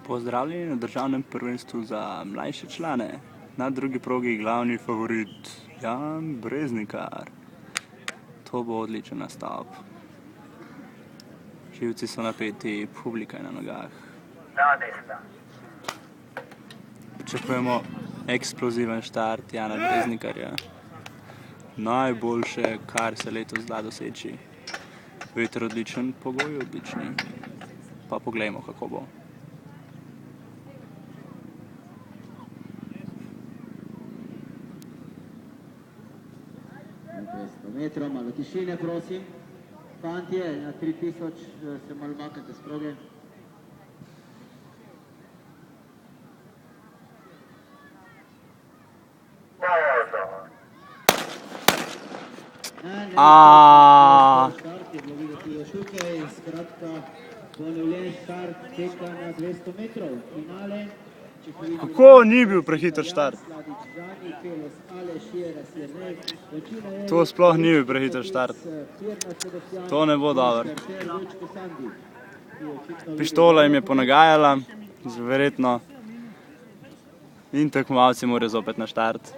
Pozdravljeni na državnem prvenstvu za mlajše člane. Na drugi progi glavni favorit Jan Breznikar. To bo odličen nastop. Živci so napeti, publika je na nogah. Pričakujemo eksploziven štart Jana Breznikarja. Najboljše, kar se letos da doseči. Veter odličen, pogoji odlični. Pa poglejmo, kako bo. Metrov, malo tišine, prosim. Fantje, na 3000 se malo maknete s proge. Štart je bilo videti još tukaj, skratka, ponovljen štart teka na 200 metrov. Finale. Kako ni bil prehiter štart? To sploh ni bil prehiter štart. To ne bo dobro. Pištola jim je ponagajala, verjetno. In tekmovalci morajo zopet na štart.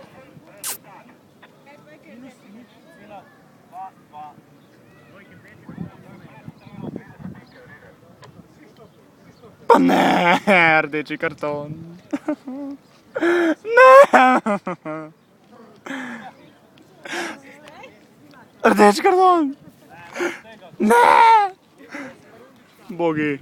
Pa ne, rdeči karton. Ne! Rdeči karton! Ne! Bogi.